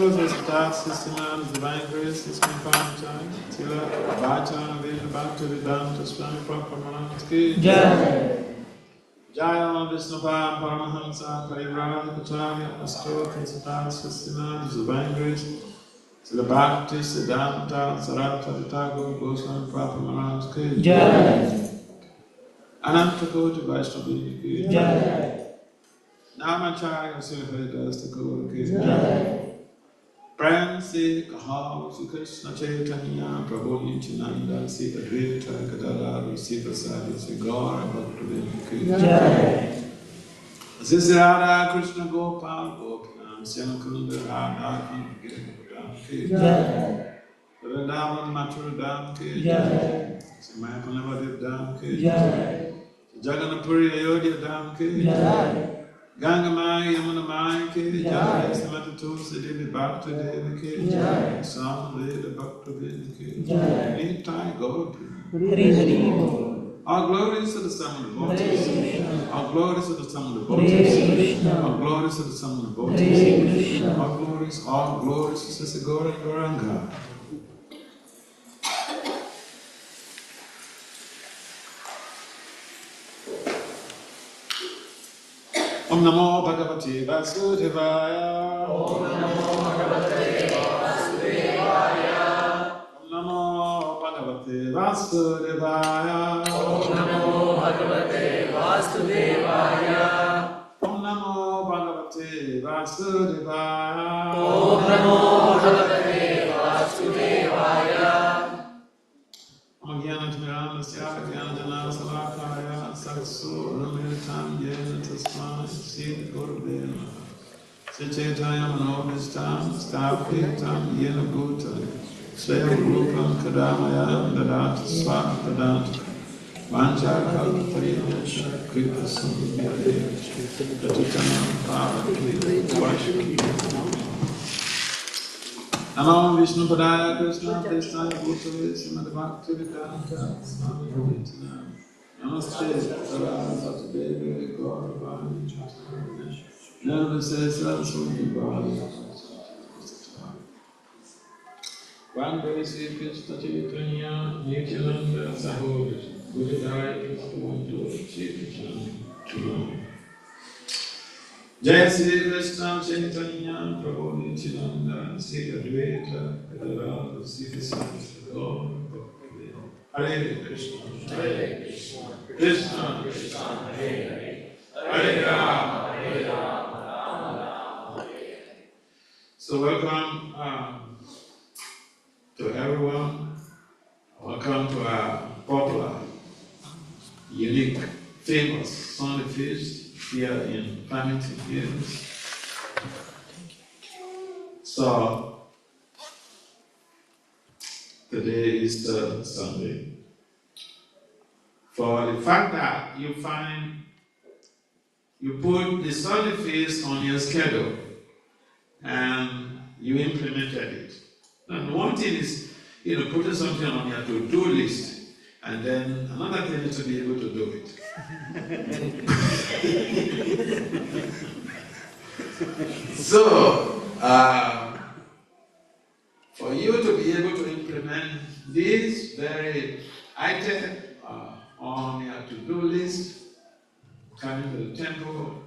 Souls of Star System and Divine Grace is confined time. Tila, Bhachan, Vina, Bhakti, Vedanta, Swami, Maharaj ki Jai. Jaya, Vishnupa, Paramahamsa, Parivrana, Pacharya, Astotra, Star System and Divine Grace. Tila, Bhakti, Siddhanta, Sarata, Vitago, Goswami, Maharaj ki Jai. Ananta Koti, Vaishnavi ki Jai. Namacharya, Sivharidas, the Guru ki Jai. Prem se kaha Sri Krishna Chaitanya Prabhu Nityananda Sri Advaita Gadadhara Sri Prasadi Sri Gaura Bhaktivinoda ki Jai. Sri Radha Krishna Gopal Gopinam Syanakunda Radha Kanda ki Jai. Vrindavan Mathura Dham ki Jai. Sri Mayapanavadev Dham ki Jai. Jagannathpuri Ayodhya Dham ki Jai. Gangamai Yamunamai ki Jai, Samata Tulsi Devi Bhakti Devi ki Jai, Samaveda Bhakti Devi ki Jai, Nitai Gaur All glories to the Son of the Devotees, all glories to the Son of the Devotees, all glories to the Son of the Devotees, all glories to Sister Gaura Gauranga. Om Namo Bhagavate Vasudevaya. Om Namo Bhagavate Vasudevaya. Om Namo Bhagavate Vasudevaya. Om Namo Bhagavate Vasudevaya. Om Namo Bhagavate Vasudevaya. Om Namo Bhagavate Vasudevaya. Jnana-Jnana-Sya Jnana-Jnana-Salakaya Saksu Ramiritam Yena Tasmai Sri Gurube Namaha Sachaitanya Manobhistam Sthapitam Yena Bhutale Svaya Rupam Kadamaya Dadata Svaha Dadanta Vanchakalpatariyasya Kripa Sambhya Datitanam Bhavati Vashaki Namo Vishnu Padaya Krishna Prestaya Bhutale Srimad Bhakti Vedanta Swami Nityananda Namaste Saraswati Devi Gauravani Namaste Saraswati Devi Vande Sri Krishna Chaitanya Nityananda Sahoja Buddhaya Krishna Sri Krishna Jai Sri Krishna Chaitanya Prabhu Nityananda Sri Advaita Gadadhara Sri Prasadi Gaura Bhaktivinoda Hare Krishna Hare Krishna Krishna Krishna Hare Hare Hare Rama Hare Rama Rama Rama Hare. So welcome to everyone. Welcome to our popular, unique, famous Sunday feast here in Farmington Hills. So, today is Sunday. For the fact that you put the Sunday feast on your schedule and you implemented it. And one thing is, putting something on your to-do list. And then another thing is to be able to do it. So, for you to be able to implement this very item on your to-do list, coming to the temple,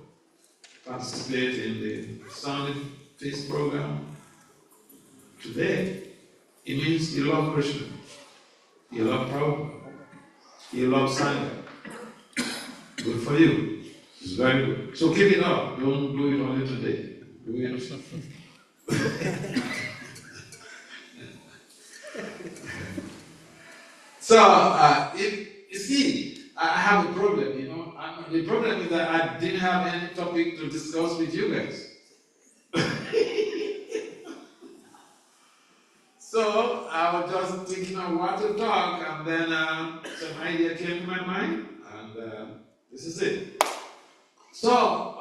participate in the Sunday feast program, today, it means you love Krishna, you love Prabhupada, you love Sangha. Good for you. It's very good. So keep it up. Don't do it only today. Do it. So, if you see, I have a problem, the problem is that I didn't have any topic to discuss with you guys. So I was just thinking of what to talk, and then some idea came to my mind, and this is it. So,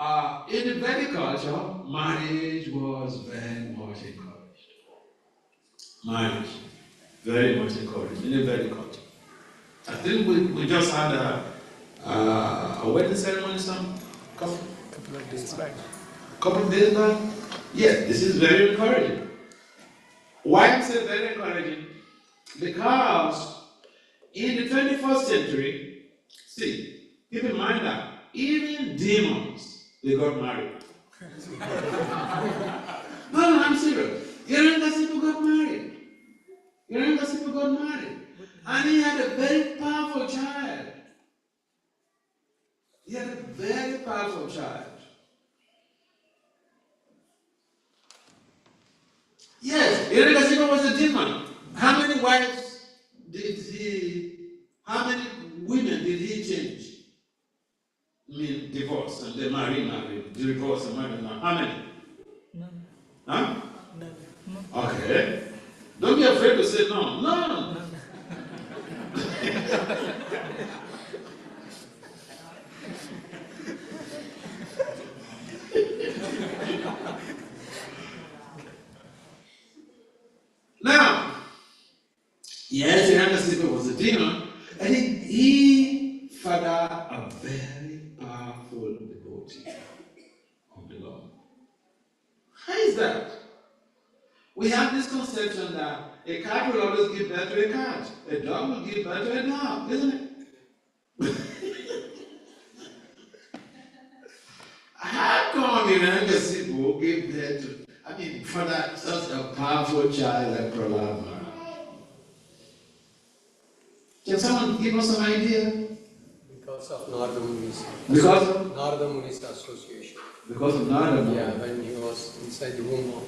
in the Vedic culture, marriage was very much encouraged. Marriage, very much encouraged in the Vedic culture. I think we just had a wedding ceremony couple of days back. Yes, this is very encouraging. Why I say very encouraging? Because in the 21st century, see, keep in mind that even demons, they got married. No, I'm serious. Hiranyakasipu got married. Hiranyakasipu got married. And he had a very powerful child. He had a very powerful child. Yes, Hiranyakasipu was a demon. How many wives did he, how many women did he change? I mean, divorce and then marry, divorce and marry. How many? None. Huh? None. Okay. Don't be afraid to say no. No. Now, yes, Hiranyakasipu was a demon, and he fathered a very powerful devotee of the Lord. How is that? We have this conception that a cat will always give birth to a cat, a dog will give birth to a dog, isn't it? How come Hiranyakasipu gave birth to, for that such a powerful child like Prahlad Maharaj? Can someone give us an idea? Because of Narada Muni's. Because of? Narada Muni's association. Because of Narada Muni. Yeah, when he was inside the womb of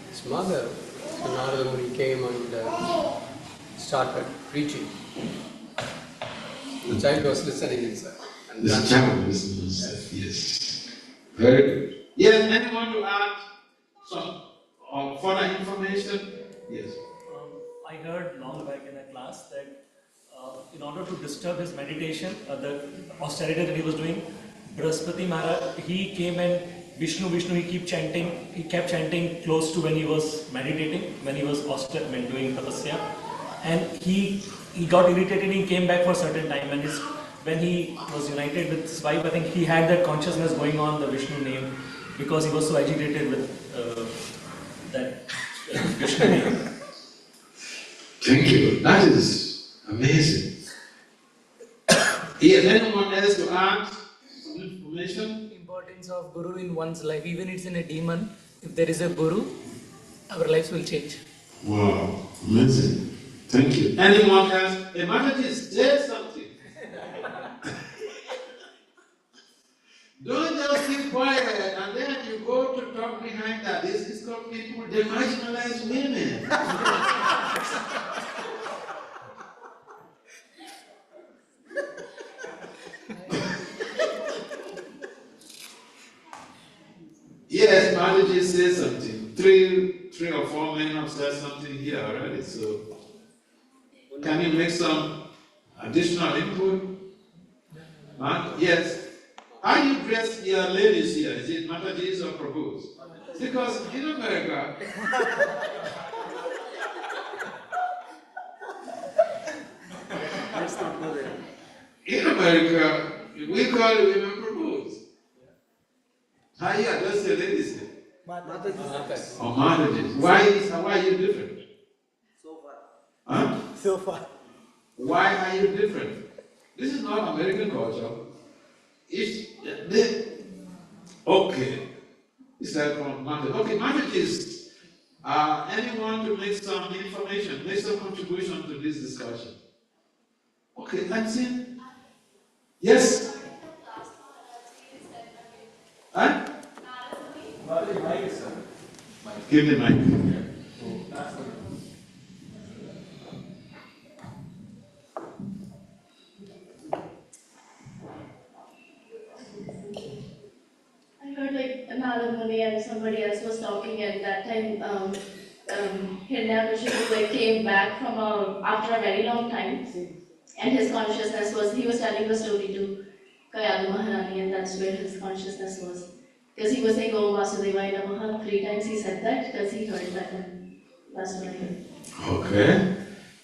his mother, so Narada Muni came and started preaching. The child was listening inside. The child was listening inside, yes. Very good. Yes, anyone to add some further information? Yes. I heard long back in a class that in order to disturb his meditation, the austerity that he was doing, Brahaspati Maharaj, he came and Vishnu, he kept chanting close to when he was meditating, when he was doing tapasya, and he got irritated. He came back for a certain time, and when he was united with his wife, I think he had that consciousness going on the Vishnu name because he was so agitated with that Vishnu name. Thank you. That is amazing. Yes, anyone else to add some information? Importance of Guru in one's life, even it's in a demon, if there is a Guru, our lives will change. Wow, amazing. Thank you. Anyone else? Hey, Maharaj, say something. Don't just keep quiet and then you go to talk behind that. This is called people, they marginalize women. Yes, Maharaj said something. Three or four men have said something here already. So, can you make some additional input? Yes. How do you dress your ladies here? Is it Mataji's or Prabhu's? Because in America, we call women Prabhu's. How you address your ladies here? Mataji. Or Mataji's. Why are you different? So far. Huh? So far. Why are you different? This is not American culture. Okay. It's like Mataji. Okay, Mataji is anyone to make some information, make some contribution to this discussion. Okay, that's it. Yes? Huh? Give the mic. I heard like Narada Muni and somebody else was talking, and that time Hiranyakasipu like came back from after a very long time, and his consciousness was, he was telling the story to Kayalu Maharani, and that's where his consciousness was. Because he was saying, "Oh Vasudevaya Namaha," 3 times he said that because he heard that, and that's what I heard. Okay.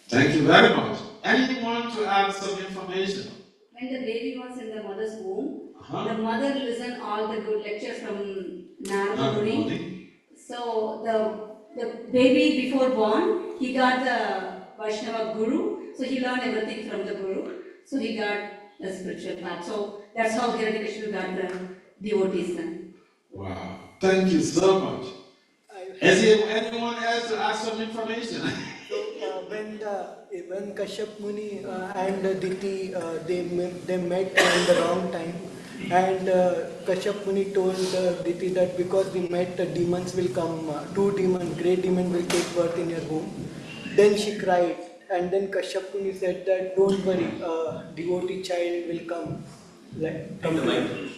Thank you very much. Anyone to add some information? When the baby was in the mother's womb, the mother listened all the good lectures from Narada Muni. So the baby before born, he got the Vaishnava Guru, so he learned everything from the Guru, so he got the spiritual path. So that's how Hiranyakashipu got the devotees then. Wow. Thank you so much. Is there anyone else to ask some information? So when Kashyap Muni and Diti they met in the wrong time, and Kashyap Muni told Diti that because we met, demons will come, two demons, great demon will take birth in your home. Then she cried, and then Kashyap Muni said that don't worry, devotee child will come. From the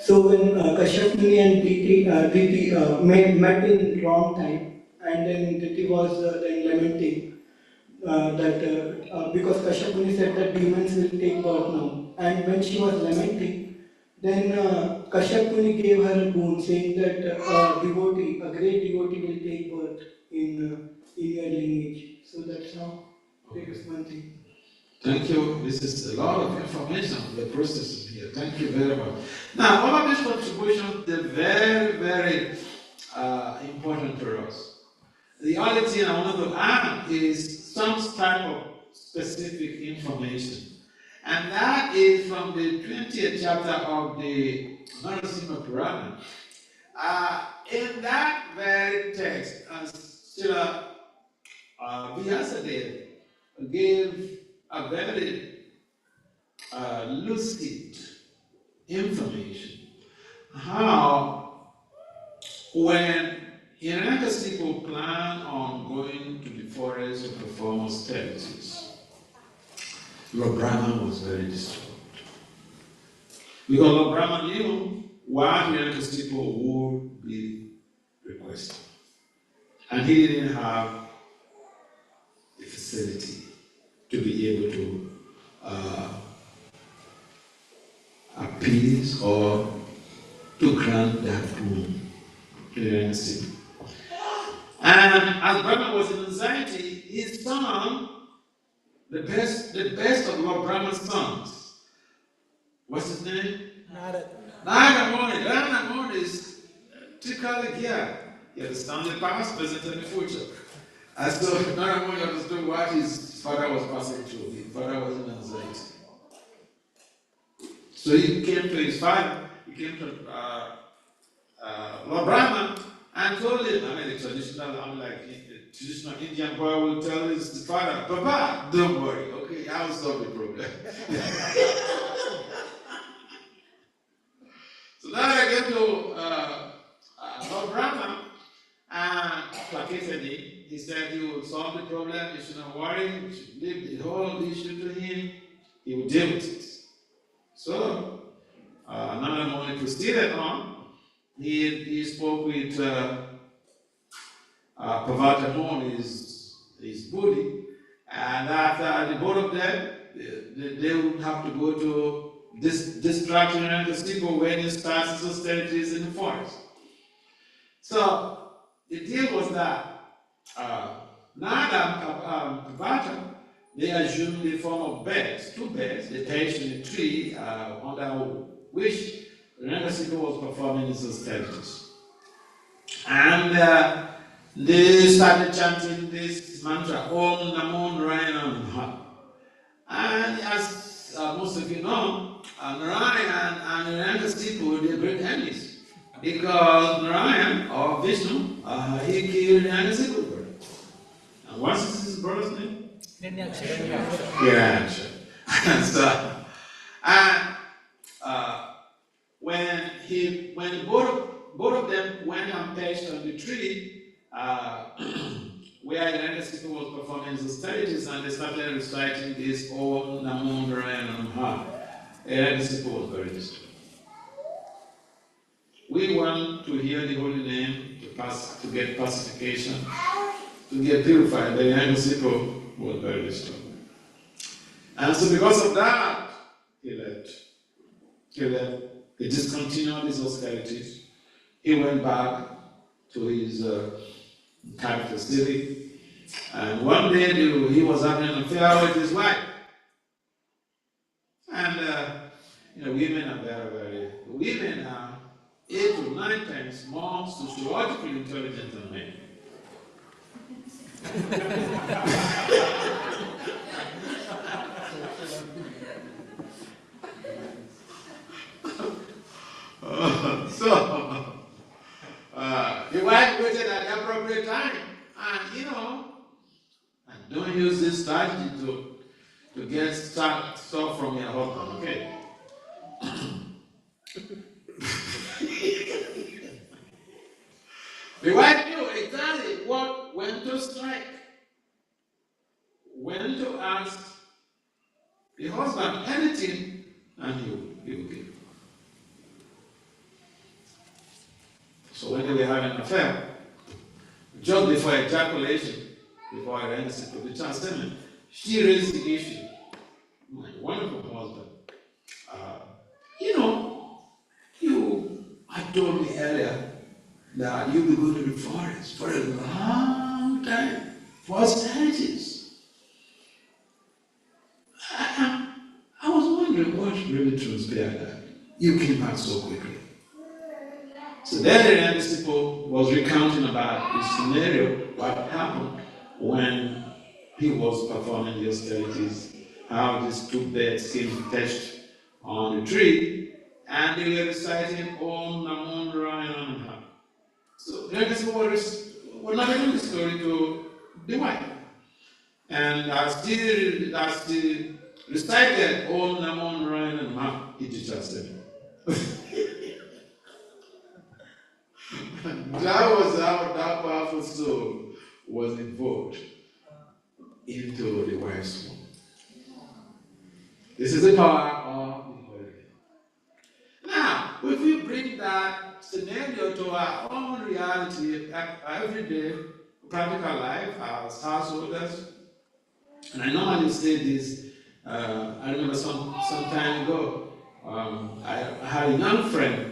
So when Kashyap Muni and Diti met in wrong time, and then Diti was then lamenting because Kashyap Muni said that demons will take birth now. And when she was lamenting, then Kashyap Muni gave her a boon saying that a great devotee will take birth in your lineage. So that's how it is one thing. Thank you. This is a lot of information we're processing here. Thank you very much. Now, all of these contributions, they're very, very important for us. The only thing I want to add is some type of specific information. And that is from the 20th chapter of the Narasimha Purana. In that very text, Srila Vyasadeva gave a very lucid information how when Hiranyakashipu planned on going to the forest to perform austerities, Lord Brahma was very disturbed. Because Lord Brahma knew what Hiranyakashipu would be requesting. And he didn't have the facility to be able to appease or to grant that boon to Hiranyakashipu. And as Brahma was in anxiety, his son, the best of Lord Brahma's sons, what's his name? Narada Muni. Narada Muni is tricology here. He understands the past, present, and the future. And so Narada Muni understood what his father was passing through. His father was in anxiety. So he came to his father, he came to Lord Brahma and told him, the traditional Indian boy will tell his father, Papa, don't worry, okay, I'll solve the problem. So now I get to Lord Brahma and placated him. He said he will solve the problem, you should not worry, you should leave the whole issue to him, he will deal with it. So, Narada Muni proceeded on. He spoke with Pavata Muni, his Buddhi, and after the both of them, they would have to go to this distraction and the people when he starts his austerities in the forest. So, the deal was that Narada and Pavata, they assumed the form of beds, two beds, they perched in a tree under which Hiranyakashipu was performing his austerities. And they started chanting this mantra, Om Namo Narayana Namaha. And as most of you know, Narayan and Hiranyakashipu, they're great enemies. Because Narayan, or Vishnu, he killed Hiranyakashipu. And what's his brother's name? Yeah, sure. When both of them went and perched on the tree where Hiranyakashipu was performing his austerities, and they started reciting this Om Namo Narayana Namaha, Hiranyakashipu was very disturbed. We want to hear the holy name to get pacification, to get purified. The Hiranyakashipu was very disturbed. And so because of that, he left. He discontinued his austerities. He went back to his capital city. And one day he was having an affair with his wife. And women are women are 8 to 9 times more sociologically intelligent than men. So, the wife waited at the appropriate time, and and don't use this strategy to get stuff from your husband, okay? The wife knew exactly when to strike, when to ask the husband anything, and he will give. So when they were having an affair, just before ejaculation, before I ran the chastisement, she raised the issue. My wonderful husband, you had told me earlier that you'll be going to the forest for a long time, for centuries. I was wondering what really transpired that you came back so quickly. So then the Reverend was recounting about the scenario, what happened when he was performing the austerities, how these two birds came perched on the tree, and they were reciting Om Namo Narayana. So the Reverend was narrating the story to the wife. And as they recited Om Namo Narayana, he discharged them. That was how that powerful soul was invoked into the wife's womb. This is the power of the Holy Spirit. Now, if we bring that scenario to our own reality, everyday practical life as householders, and I normally say this, I remember some time ago, I had a young friend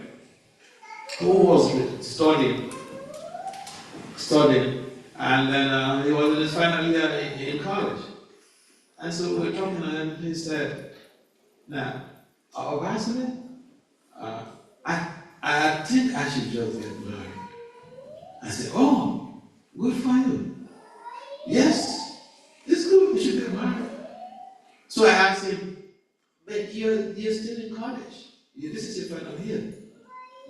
who was studying, and then he was in his final year in college. And so we were talking, and he said, now, Vasudev, I think I should just get married. I said, oh, good for you. Yes, it's good, you should get married. So I asked him, but you're still in college. This is your final year.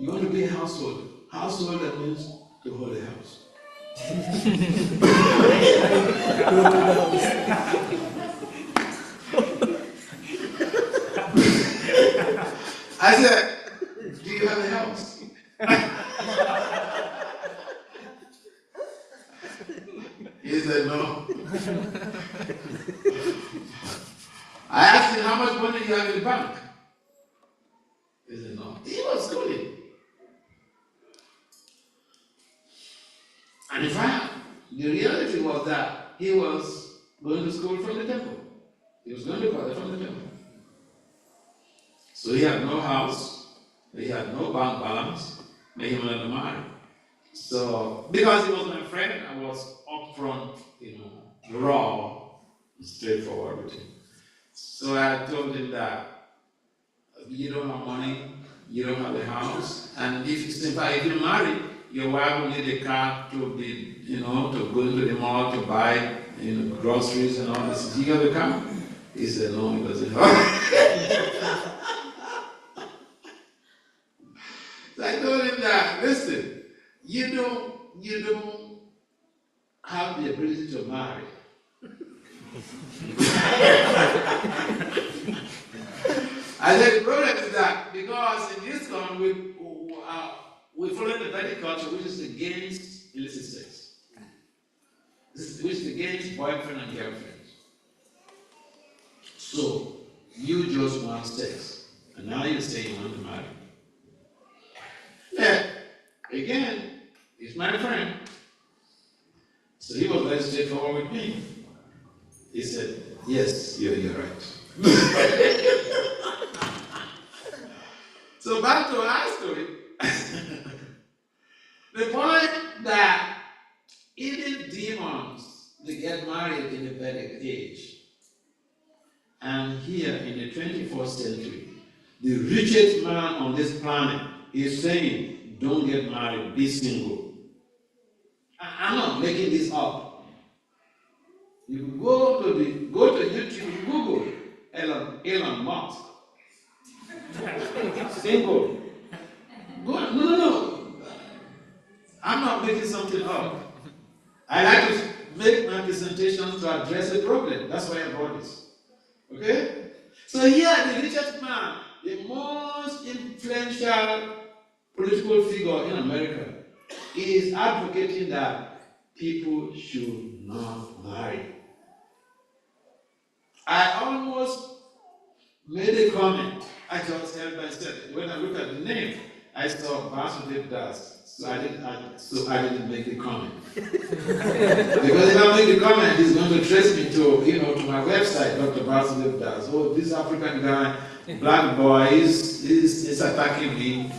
You want to be a householder. Householder means to hold a house. I said, do you have a house? He said, no. I asked him, how much money do you have in the bank? He said, no. He was schooling. And in fact, the reality was that he was going to school from the temple. He was going to college from the temple. So he had no house, he had no bank balance, but he wanted to marry. So, because he was my friend, I was upfront, raw, straightforward with him. So I told him that you don't have money, you don't have a house, and if you marry, your wife will need a car to be, to go into the mall to buy, groceries and all this. You got a car? He said, no, he doesn't have. So I told him that, listen, you don't have the ability to marry. I said, the problem is that because in this one we follow the Vedic culture, which is against illicit sex, which is against boyfriend and girlfriend. So you just want sex, and now you say you want to marry. Yeah, again, he's my friend. So he was very straightforward with me. He said, yes, you're right. So back to our story. The point that even demons, they get married in the Vedic age. And here in the 21st century, the richest man on this planet is saying don't get married, be single. I'm not making this up. You go to YouTube, Google Elon Musk. Single. No. I'm not making something up. I like to make my presentations to address a problem. That's why I brought this. Okay? So here, the richest man, the most influential political figure in America, is advocating that people should not marry. I almost made a comment. I just held myself. When I look at the name, I saw Vasudev Das. So I didn't make the comment. Because if I make the comment, he's going to trace me to my website, Dr. Vasudev Das. Oh, this African guy, black boy, is attacking me.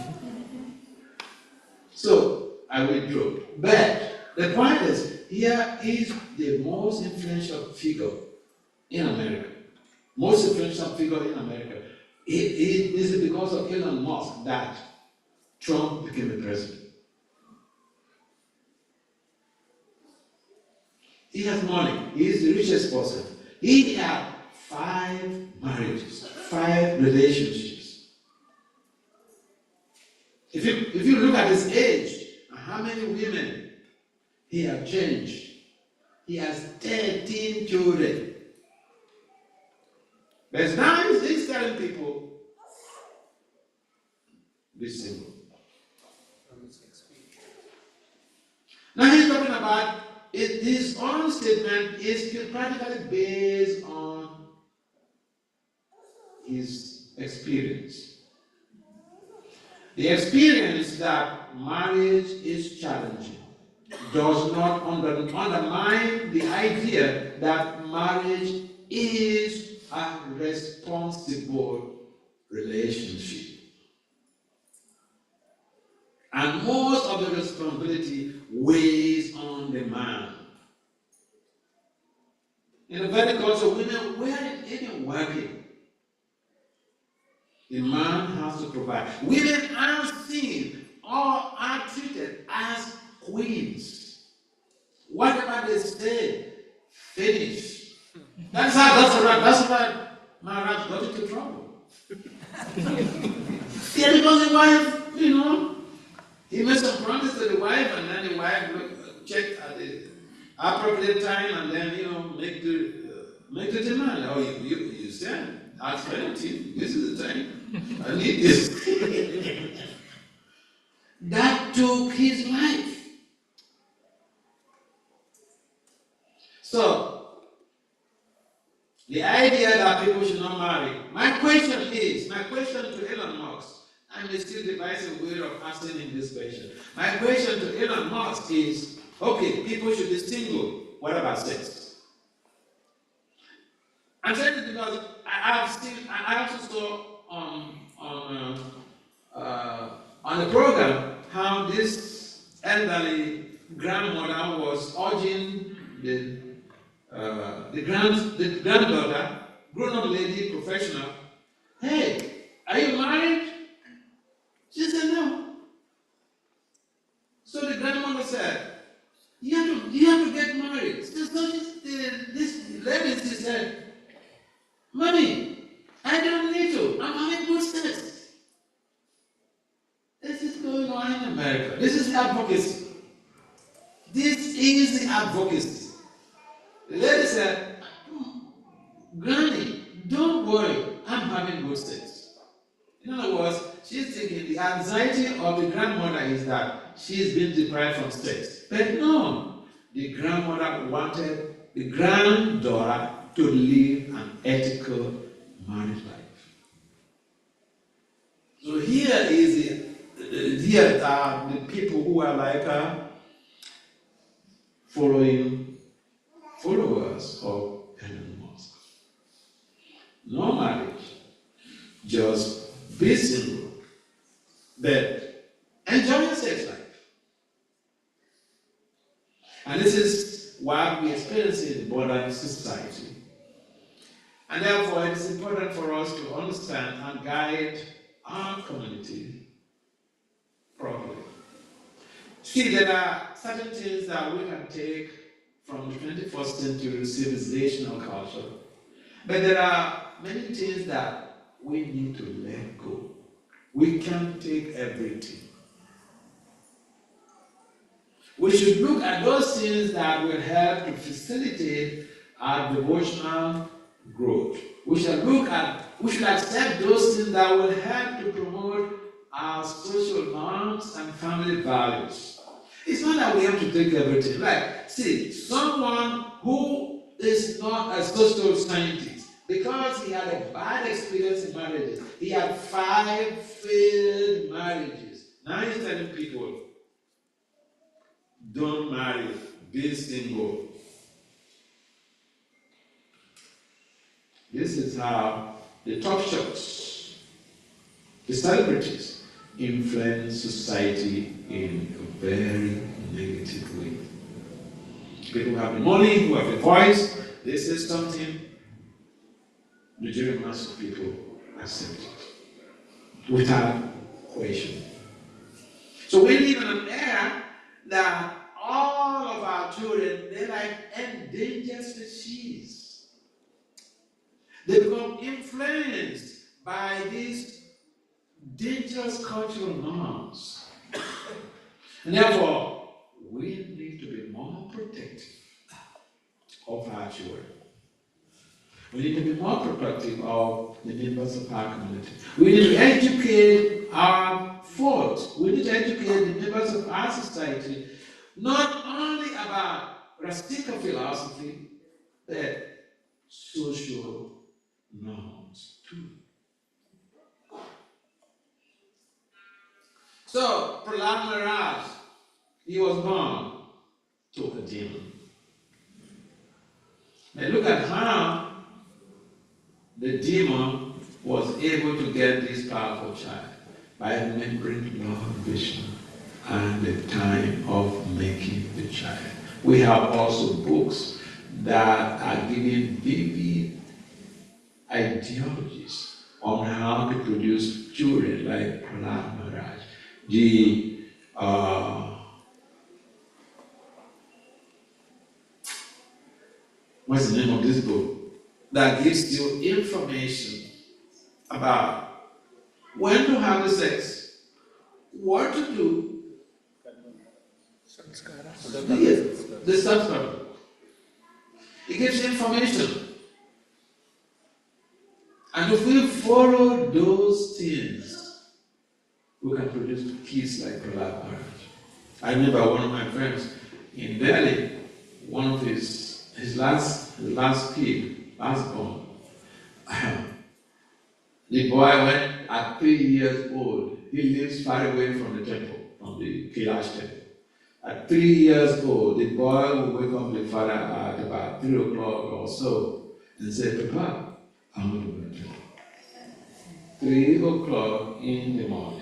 So I withdrew. But the point is, here is the most influential figure in America. Most influential figure in America. It is because of Elon Musk that Trump became a president. He has money. He is the richest person. He had 5 marriages, 5 relationships. If you look at his age and how many women he has changed, he has 13 children. But now he's telling people, be single. Now he's talking about his own statement is practically based on his experience. The experience that marriage is challenging does not undermine the idea that marriage is a responsible relationship. And most of the responsibility weighs on the man. In a very culture, women weren't even working. The man has to provide. Women are seen or are treated as queens. Whatever they say, finish. That's why Maharaj got into trouble. Yeah, because the wife, he made some promise to the wife, and then the wife checked at the appropriate time, and then make the demand. Oh, you said ask anything. This is the time. I need this. That took his life. So the idea that people should not marry. My question to Elon Musk. I may still devise a way of answering in this question. My question to Elon Musk is, okay, people should be single. What about sex? I'm saying this because I also saw on the program how this elderly grandmother was urging the granddaughter, grown-up lady, professional, hey, are you married? She said no. So the grandmother said, you have to get married. So this lady, she said, Mommy, I don't need to. I'm having good sex. This is going on in America. This is advocacy. This is the advocacy. The lady said, Granny, don't worry, I'm having good sex. In other words, she's thinking the anxiety of the grandmother is that she's been deprived from sex. But no, the grandmother wanted the granddaughter to live an ethical married life. So here are the people who are like followers of Elon Musk. No marriage, just be single, but enjoy your sex life. And this is what we experience in modern society. And therefore, it is important for us to understand and guide our community properly. See, there are certain things that we can take from the 21st century civilizational culture, but there are many things that we need to let go. We can't take everything. We should look at those things that will help to facilitate our devotional growth. We should accept those things that will help to promote our social norms and family values. It's not that we have to take everything. Like, see, someone who is not a social scientist, because he had a bad experience in marriages, he had 5 failed marriages. Now he's telling people, don't marry, be single. This is how the top shots, the celebrities, influence society in a very negative way. People who have the money, who have the voice, they say something, Nigerian mass of people accept it without question. So we live in an era that all of our children, they're like endangered species. They become influenced by these dangerous cultural norms. And therefore, we need to be more protective of our children. We need to be more protective of the members of our community. We need to educate our folks. We need to educate the members of our society not only about Rastika philosophy, but social norms too. So, Prahlad Maharaj, he was born to a demon. Now look at how the demon was able to get this powerful child by remembering Lord Vishnu and the time of making the child. We have also books that are giving vivid ideologies on how to produce children like Prahlad Maharaj. What's the name of this book? That gives you information about when to have the sex, what to do, the sanskara. It gives information. And if we follow those things, we can produce kids like Prahlad Maharaj. I remember one of my friends in Delhi, one of his last kid, last born. The boy went at 3 years old. He lives far away from the temple, from the Kailash temple. At 3 years old, the boy will wake up the father at about 3 o'clock or so and say, Papa, I'm going to go to the temple. 3 o'clock in the morning.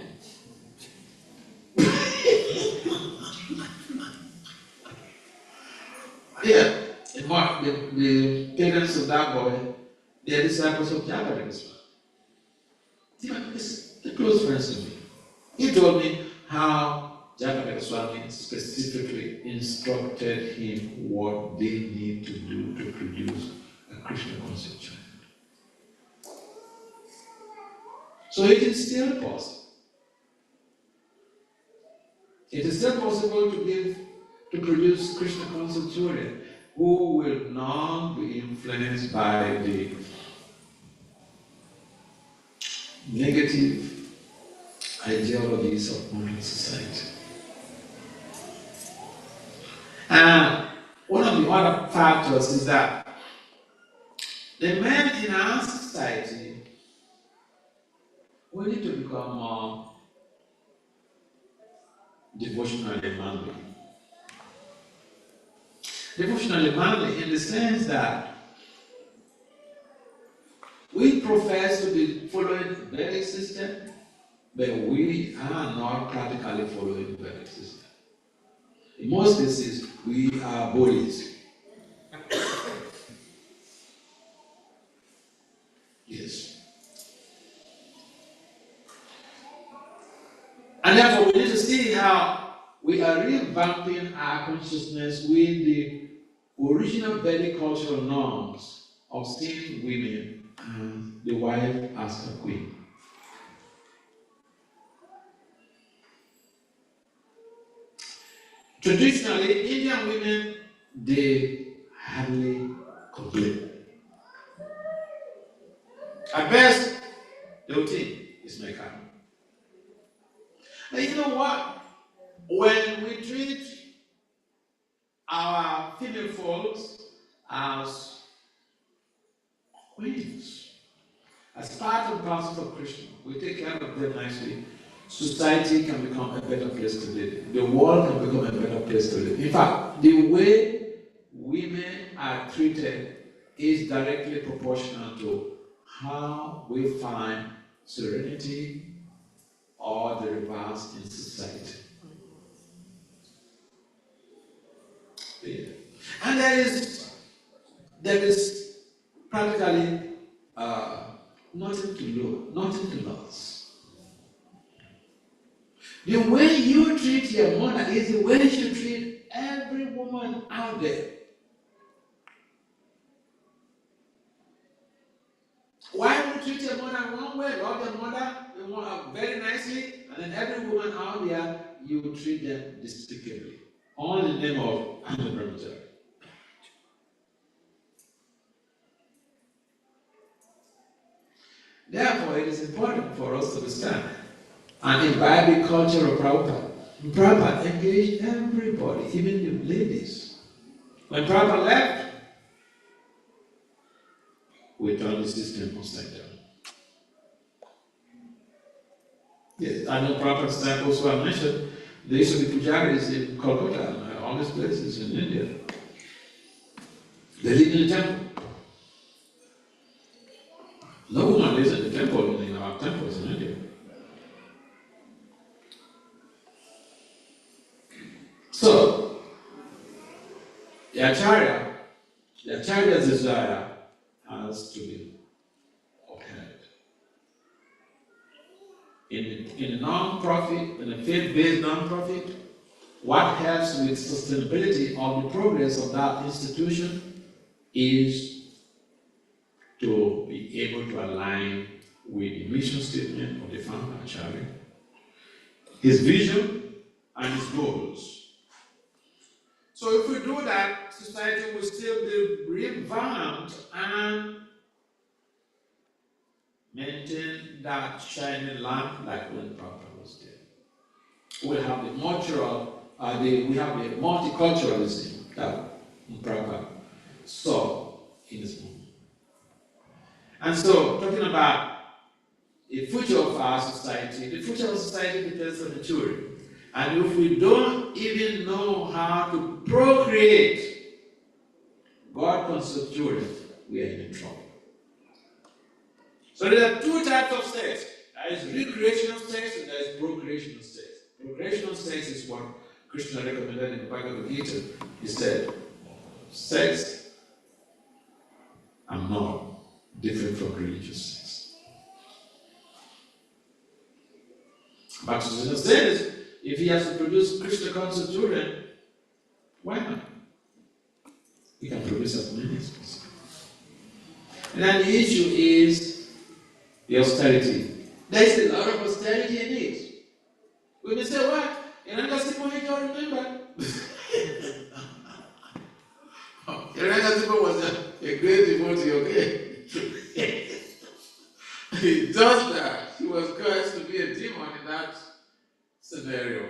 Yeah, the parents of that boy, they are disciples of Jagadish. The close friends of me. He told me how Jagadish Swami specifically instructed him what they need to do to produce a Krishna conscious child. So it is still possible. It is still possible to produce Krishna conscious children who will not be influenced by the negative ideologies of modern society. And one of the other factors is that the men in our society, we need to become more devotionally manly. Devotionally manly in the sense that we profess to be following the Vedic system, but we are not practically following the Vedic system. In most cases, we are bullies. Yes. And therefore, we need to see how we we are revamping our consciousness with the original Vedic cultural norms of seeing women and the wife as a queen. Traditionally, Indian women, they hardly complain. At best, they will think it's my karma. And you know what? When we treat our female folks as queens, as part and parcel of Krishna, we take care of them nicely, society can become a better place to live. The world can become a better place to live. In fact, the way women are treated is directly proportional to how we find serenity or the reverse in society. Yeah. And there is practically nothing to lose. The way you treat your mother is the way you should treat every woman out there. Why would you treat your mother one way, love your mother very nicely, and then every woman out there, you treat them despicably, all in the name of brahmachari? Therefore, it is important for us to understand and imbibe the culture of Prabhupada. Prabhupada engaged everybody, even the ladies. When Prabhupada left, we turned the system upside down. Yes, I know Prabhupada's time also I mentioned, there used to be pujaris in Kolkata and all these places in India. They live in the temple. No woman lives in the temple in our temples in India. So, the Acharya's desire has to be upheld. In a non-profit, in a faith-based non-profit, what helps with sustainability of the progress of that institution is to be able to align with the mission statement of the founder Acharya, his vision and his goals. So if we do that, society will still be revamped and maintain that shining lamp like when Prabhupada was there. We have the multiculturalism that Prabhupada saw in this movement. And so, talking about the future of our society, the future of society depends on the children. And if we don't even know how to procreate God-conceived children, we are in trouble. So there are two types of sex. There is recreational sex and there is procreational sex. Procreational sex is what Krishna recommended in the Bhagavad Gita. He said, sex and not different from religious sex. But Krishna says, if he has to produce Krishna conscious children, why not? He can produce as many as possible. And then the issue is the austerity. There is a lot of austerity in it. We may say, what? In another people you don't remember. Iranazipo was a great devotee, okay? He does that. He was cursed to be a demon in that scenario.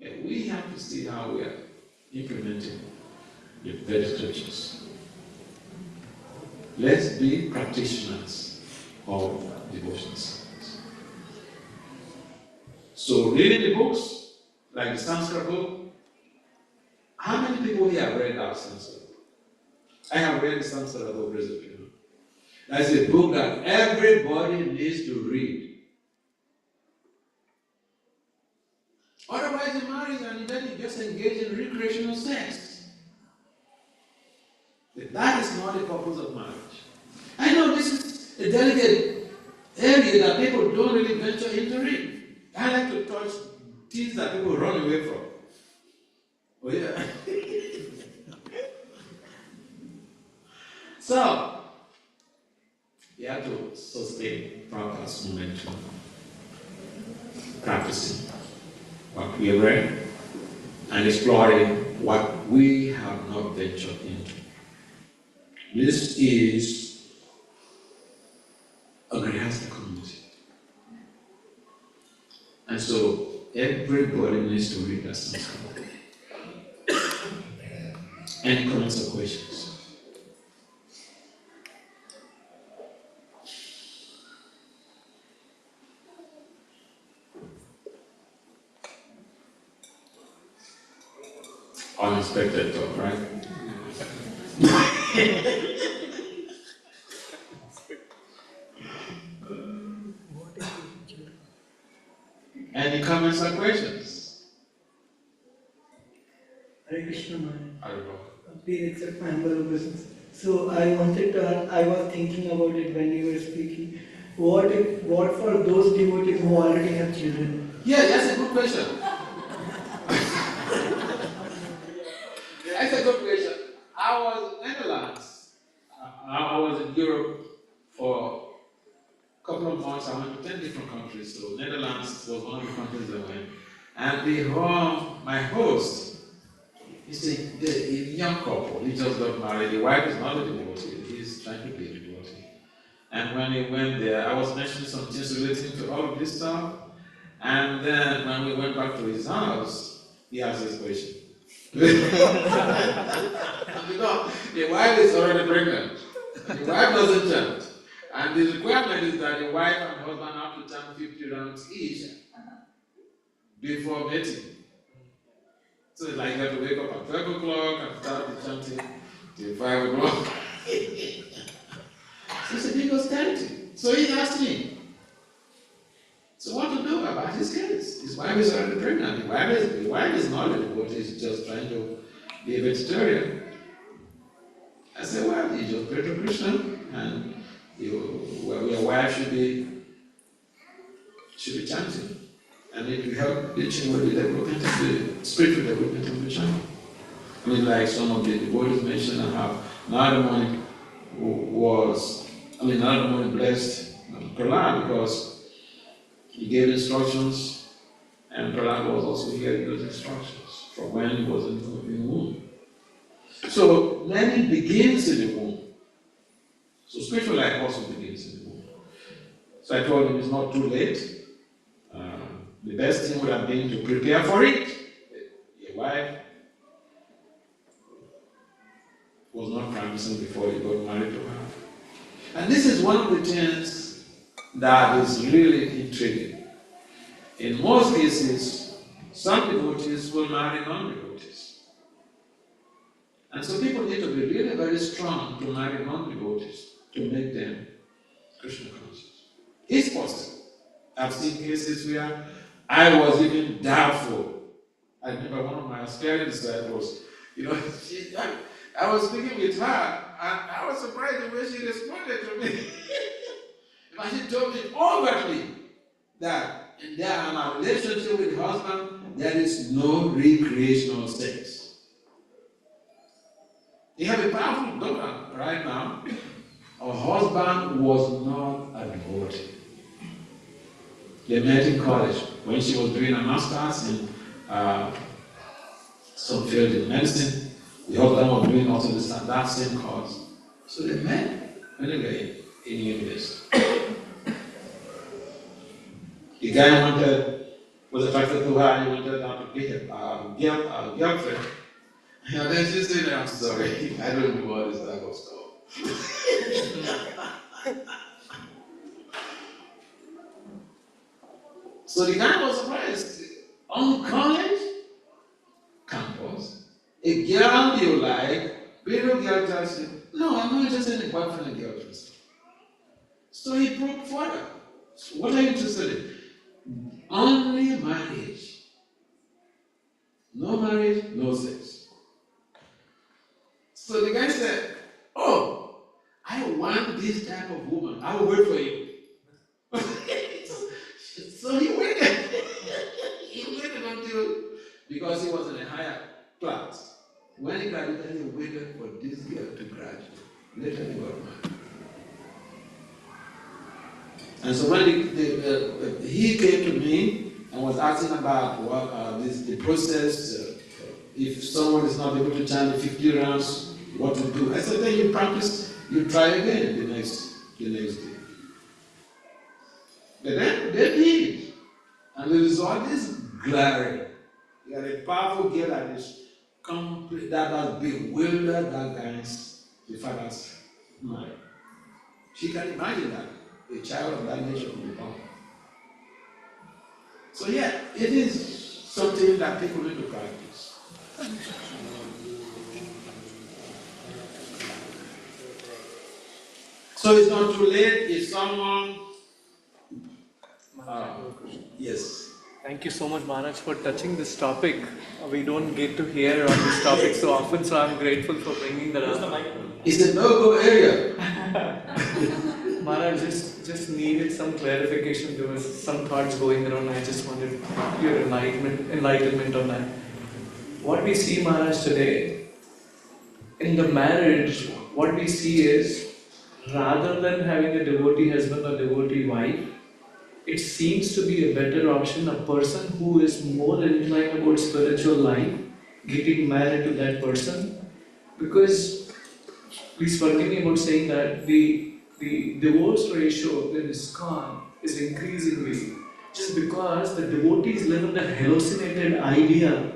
And we have to see how we are implementing the Vedic scriptures. Let's be practitioners of devotion service. So reading the books, like the Sanskrit book, how many people here have read our Sanskrit book? I have read the Sanskrit book recently. That's a book that everybody needs to read. Otherwise, you marry and then you just engage in recreational sex. That is not the purpose of marriage. I know this is a delicate area that people don't really venture into read. I like to touch things that people run away from. Oh yeah. So, you have to sustain practice momentum, practicing what we read and exploring what we have not ventured into. This is a grihastha community. And so everybody needs to read that sanskrit. Any comments or questions? Unexpected talk, right? Any comments or questions? Hare Krishna, Maharaj. Hare Please accept my humble obeisance. So I wanted to ask, I was thinking about it when you were speaking. What for those devotees who already have children? Yeah, that's a good question. That's a good question. I was in Netherlands. I was in Europe for a couple of months. I went to 10 different countries. So Netherlands was one of the countries I went. And my host, he's a young couple. He just got married. The wife is not a devotee. He's trying to be a devotee. And when he went there, I was mentioning some things relating to all of this stuff. And then when we went back to his house, he asked this question. Because the wife is already pregnant. The wife doesn't chant. And the requirement is that the wife and husband have to chant 50 rounds each before mating. So it's like you have to wake up at 12 o'clock and start the chanting till 5 o'clock. So it's a big austerity. So he asked me, so what to do about his case? His wife is already pregnant. The wife is not a devotee, he's just trying to be a vegetarian. I said, well, you just pray to Krishna, and your wife should be chanting. And it will help the child with the development of the spiritual development of the child. I mean, like some of the devotees mentioned, I have Narada Muni blessed Prahlad because he gave instructions, and Prahlad was also hearing those instructions from when he was in the womb. So learning begins in the womb. So spiritual life also begins in the womb. So I told him it's not too late. The best thing would have been to prepare for it. Your wife was not practicing before you got married to her. And this is one of the things that is really intriguing. In most cases, some devotees will marry non-devotees. And so people need to be really very strong to marry non-devotees, to make them Krishna conscious. It's possible. I've seen cases where I was even doubtful. I remember one of my Australian disciples, I was speaking with her, and I was surprised the way she responded to me. And she told me overtly that in their relationship with the husband, there is no recreational sex. You have a powerful daughter right now. Her husband was not a devotee. They met in college when she was doing a master's in some field in medicine. The husband was doing also that same course. So they met anyway in university. The guy was attracted to her, he wanted her to be a girlfriend. And then she said, I'm sorry, I don't know what this type of stuff. So the guy was surprised. On college campus, a girl you like, little girl tells you, no, I'm not interested in boyfriend and girlfriend. So he probed further. So what are you interested in? Only marriage. No marriage, no sex. So the guy said, oh, I want this type of woman. I will wait for you. So he waited. He waited because he was in a higher class. When he graduated, he waited for this girl to graduate. Later he got married. And so when he came to me and was asking about what the process, if someone is not able to chant the 50 rounds, what to do. I said, then you practice, you try again the next day. But then they did. And the result is glaring. You are a powerful girl that is complete, that has bewildered that guy's, the father's mind. She can imagine that a child of that nation will become. So yeah, it is something that people need to practice. So it's not too late if someone. Yes. Thank you so much, Maharaj, for touching this topic. We don't get to hear on this topic so often, so I'm grateful for bringing that up. It's a no-go area. Maharaj just needed some clarification. There was some thoughts going around. I just wanted your enlightenment on that. What we see, Maharaj, today, in the marriage, what we see is, rather than having a devotee husband or devotee wife, it seems to be a better option, a person who is more inclined about spiritual life, getting married to that person. Because, please forgive me about saying that, the divorce ratio in ISKCON is increasingly just because the devotees live in the hallucinated idea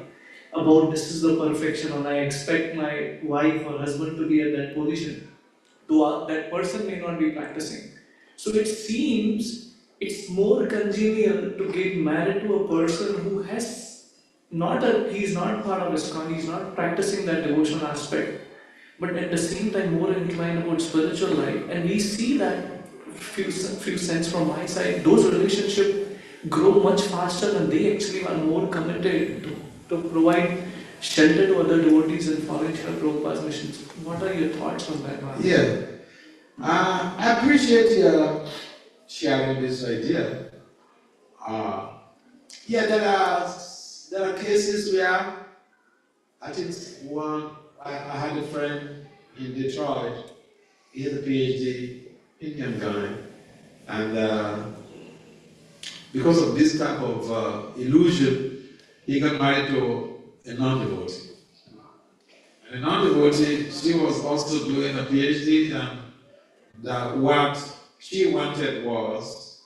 about this is the perfection and I expect my wife or husband to be at that position. That person may not be practicing. So it seems it's more congenial to get married to a person who has he's not part of ISKCON, he's not practicing that devotional aspect, but at the same time more inclined about spiritual life. And we see that, few cents from my side, those relationships grow much faster and they actually are more committed to provide shelter to other devotees and following Srila Prabhupada's missions. What are your thoughts on that, Maharaj? Yeah. I appreciate your sharing this idea. There are cases where I think I had a friend in Detroit. He had a PhD, Indian guy, and because of this type of illusion, he got married to a non-devotee. And a non-devotee, she was also doing a PhD, and what she wanted was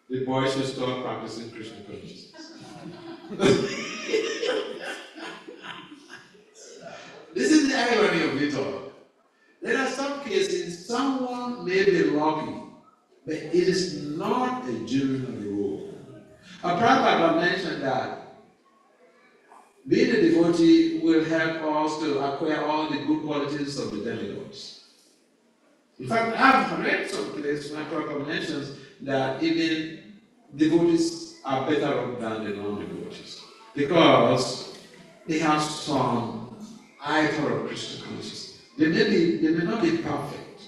the boy should start practicing Krishna consciousness. This is the irony of it all. There are some cases, someone may be lucky, but it is not a genuine rule. Prabhupada mentioned that being a devotee will help us to acquire all the good qualities of the demigods. In fact, I've read some place where Prabhupada mentions that even devotees are better off than the non-devotees because they have some iota of Krishna consciousness. They may not be perfect.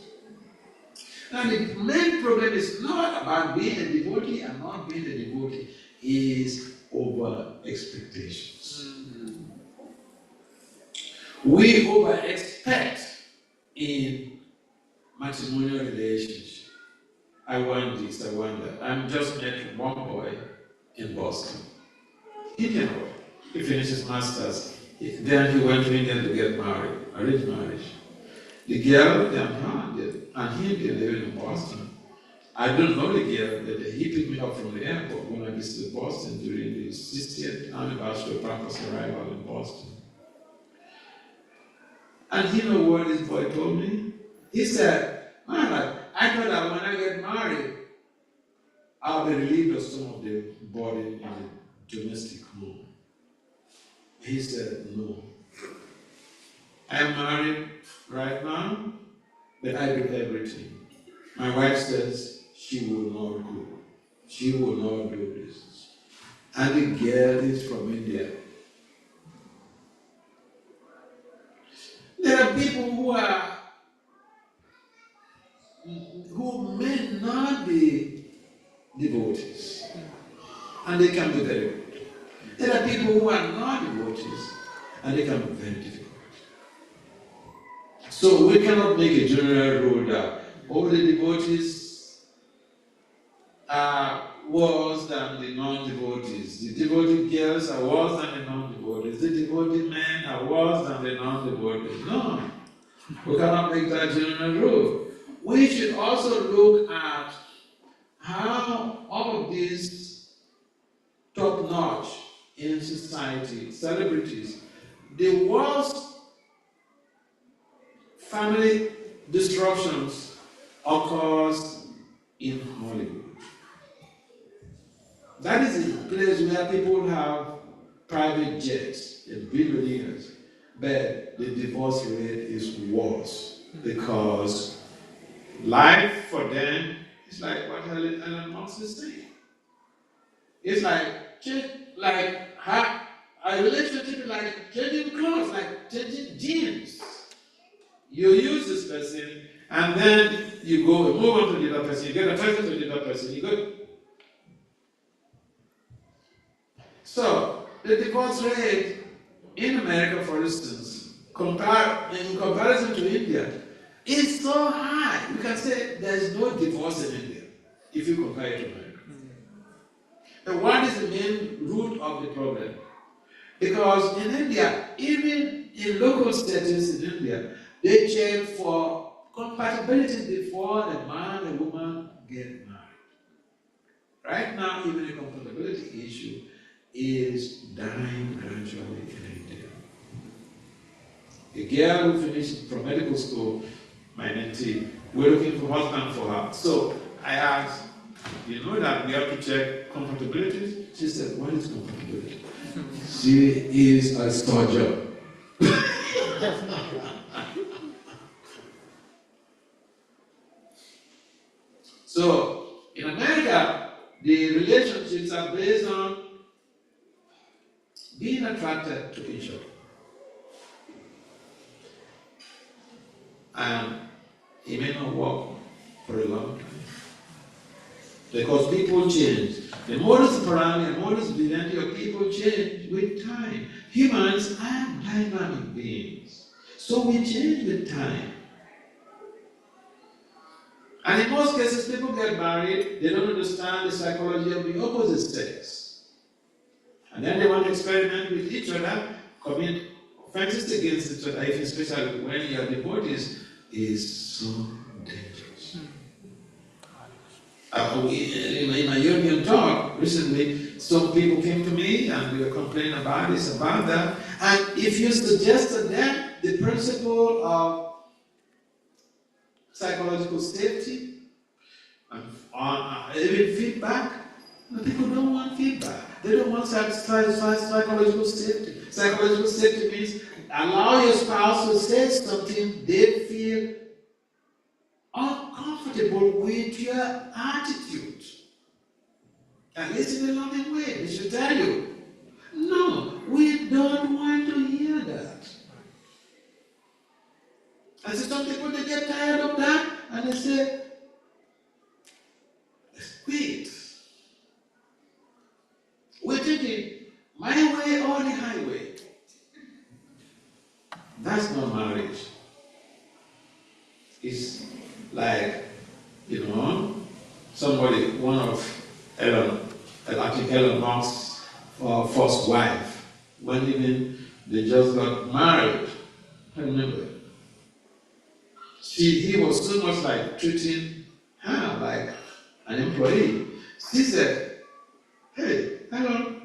Now the main problem is not about being a devotee and not being a devotee, is over expectations. We over expect in matrimonial relationship. I want this, I want that. I'm just met one boy in Boston. Indian boy. He finished his master's. Then he went to India to get married, arranged marriage. The girl, and he been living in Boston. I don't know the girl, but he picked me up from the airport when I visited Boston during the 60th anniversary of Prabhupada's arrival in Boston. And you know what this boy told me? He said, Maharaj, I thought that when I get married, I'll be relieved of some of the burden in the domestic home. He said, no. I'm married right now, but I do everything. My wife says she will not cook. She will not do this. And the girl is from India. There are people who may not be devotees, and they can be very good. There are people who are not devotees, devotees, and they can be very difficult. So we cannot make a general rule that all the devotees are worse than the non-devotees. The devotee girls are worse than the non-devotees. The devotee men are worse than the non-devotees. No, we cannot make that general rule. We should also look at how all of these top-notch in society, celebrities, the worst family disruptions occurs in Hollywood. That is a place where people have private jets, they're billionaires, but the divorce rate is worse because life for them is like what Elon Musk is saying. It's like a relationship is like changing clothes, like changing jeans. You use this person, and then you go move on to the other person. You get attracted to the other person. You go. So the divorce rate in America, for instance, in comparison to India, is so high. You can say there is no divorce in India if you compare it to America. And what is the main root of the problem? Because in India, even in local status in India, they check for compatibility before the man and woman get married. Right now, even the compatibility issue is dying gradually in India. A girl who finished from medical school, my mentee, we're looking for husband for her. So I asked, you know that we have to check compatibility? She said, what is compatibility? She is a soldier. So, in America, the relationships are based on being attracted to each other. And it may not work for a long time. Because people change. The modus operandi and modus vivendi of people change with time. Humans are dynamic beings. So we change with time. And in most cases, people get married, they don't understand the psychology of the opposite sex. And then they want to experiment with each other, commit offenses against each other, especially when your devotees is so dangerous. In my European talk recently, some people came to me and they were complaining about this, about that. And if you suggest to them the principle of psychological safety, and even feedback, people don't want feedback. They don't want psychological safety. Psychological safety means allow your spouse to say something they feel uncomfortable with your attitude. At least in a loving way, they should tell you, no, we don't want to hear that. And so some people, they get tired of that, and they say, quit. We're thinking, my way or the highway. That's not marriage. It's like, somebody, one of Elon Musk's first wife, when even they just got married, I remember. He was so much like treating her like an employee. She said, hey, hello,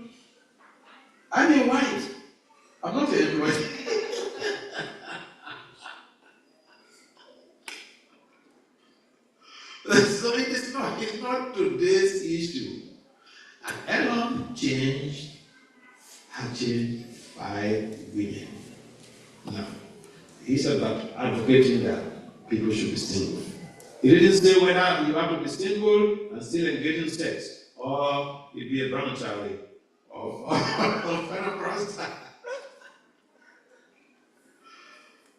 I'm your wife. I'm not an employee. So it's not today's issue. And Elon had changed 5 women. Now, he's about advocating that people should be single. He didn't say whether you have to be single and still engage in sex, or you be a brahmachari, or a prostitute.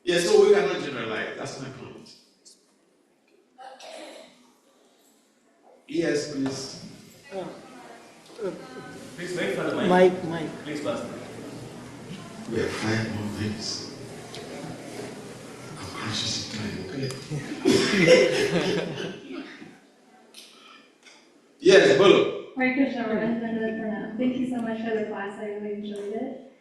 Yeah, so we cannot generalize. That's my point. Yes, please. Please wait for the mic. Mic. Please pass the mic. We have 5 more minutes. I'm conscious of time, okay? Yes, Bolo. Hare Krishna, thank you so much for the class. I really enjoyed it.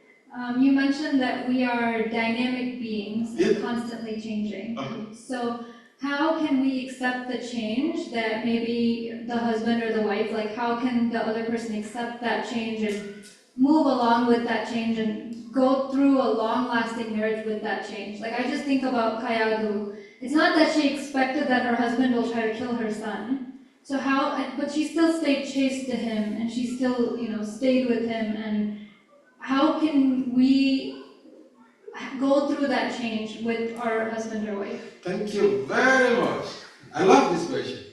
You mentioned that we are dynamic beings and constantly changing. So how can we accept the change that maybe the husband or the wife, like how can the other person accept that change and move along with that change and go through a long-lasting marriage with that change? Like I just think about Kayadu. It's not that she expected that her husband will try to kill her son. So but she still stayed chaste to him, and she still, stayed with him, and how can we go through that change with our husband or wife? Thank you very much. I love this question.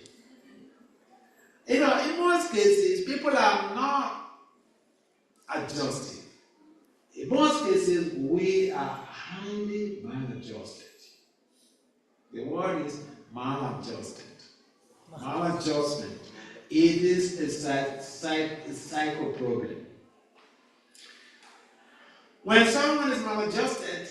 In most cases, people are not adjusting. In most cases, we are highly maladjusted. The word is maladjusted. Maladjustment. It is a psycho problem. When someone is maladjusted,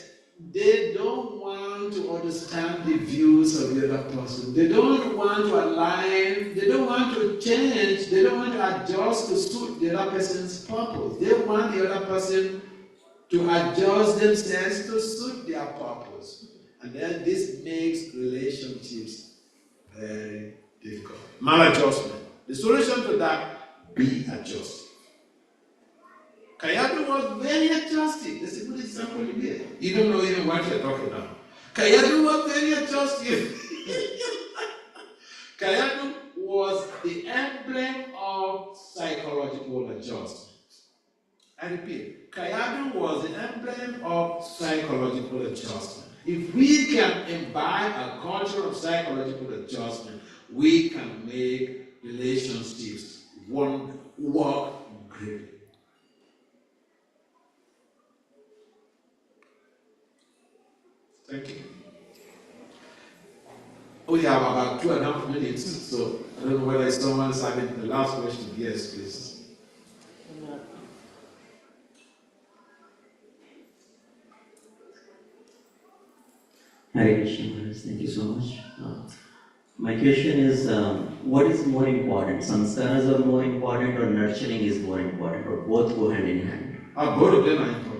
they don't want to understand the views of the other person. They don't want to align, they don't want to change, they don't want to adjust to suit the other person's purpose. They want the other person to adjust themselves to suit their purpose. And then this makes relationships very difficult. Maladjustment. The solution to that, be adjusted. Kayadu was very adjusted. That's a good example you get. You don't know even what you're talking about. Kayadu was very adjusted. Kayadu was the emblem of psychological adjustment. I repeat, Kayadu was the emblem of psychological adjustment. If we can imbibe a culture of psychological adjustment, we can make relationships work greatly. Thank you. We have about 2.5 minutes, so I don't know whether someone is having the last question. Yes, please. Hare Krishna, Maharaj. Thank you so much. My question is, what is more important? Sanskaras are more important, or nurturing is more important, or both go hand in hand? Both of them are important.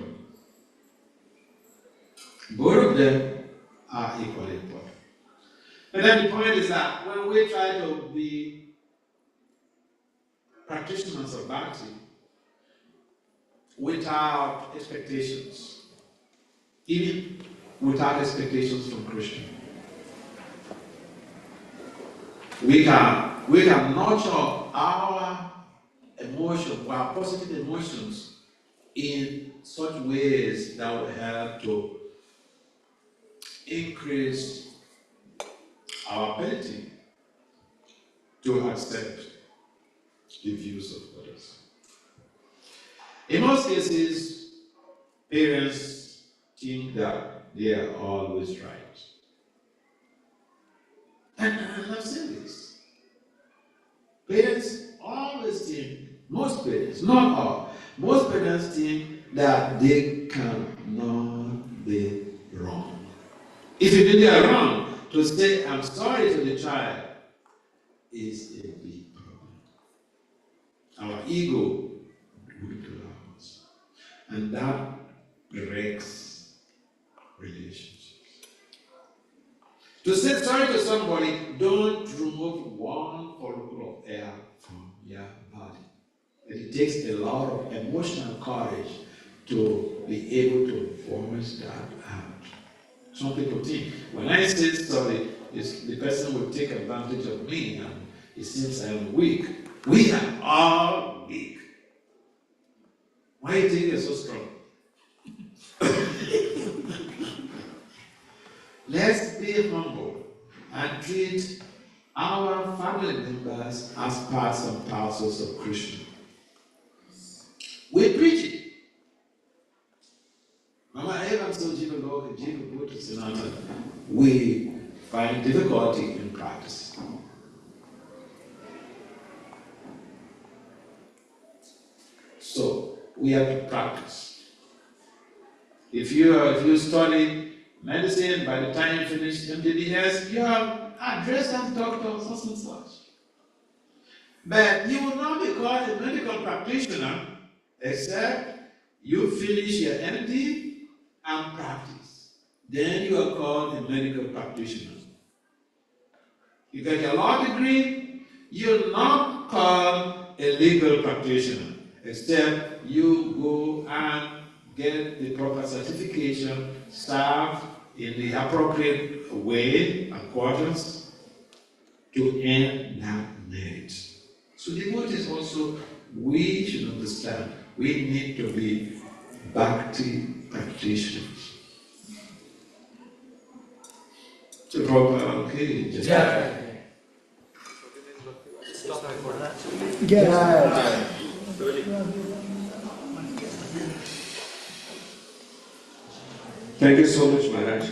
Both of them are equally important. And then the point is that when we try to be practitioners of Bhakti without expectations, even without expectations from Krishna, we can nurture our emotions, our positive emotions in such ways that will help to increase our ability to accept the views of others. In most cases, parents think that they are always right. And I've seen this. Parents always think, most parents, not all, most parents think that they cannot be wrong. If you think they are wrong, to say I'm sorry to the child is a big problem. Our ego would allow us. And that breaks relationships. To say sorry to somebody, don't remove one follicle of hair from your body. It takes a lot of emotional courage to be able to voice that out. Some people think, when I say sorry, the person will take advantage of me and it seems I'm weak. We are all weak. Why do you think you're so strong? Let's be humble and treat our family members as parts and parcels of Krishna. We preach it. Mama Evan so Jiva Loka, Jiva Bhuta Sinata, we find difficulty in practice. So we have to practice. If you study medicine, by the time you finish MDDS, you are addressed as doctor such and such. But you will not be called a medical practitioner except you finish your MD and practice. Then you are called a medical practitioner. You get your law degree, you're not called a legal practitioner, except you go and get the proper certification, serve in the appropriate way and quarters to earn that merit. So the point is also, we should understand, we need to be Bhakti practitioners. To proper, okay, just Thank you so much, Maharaj.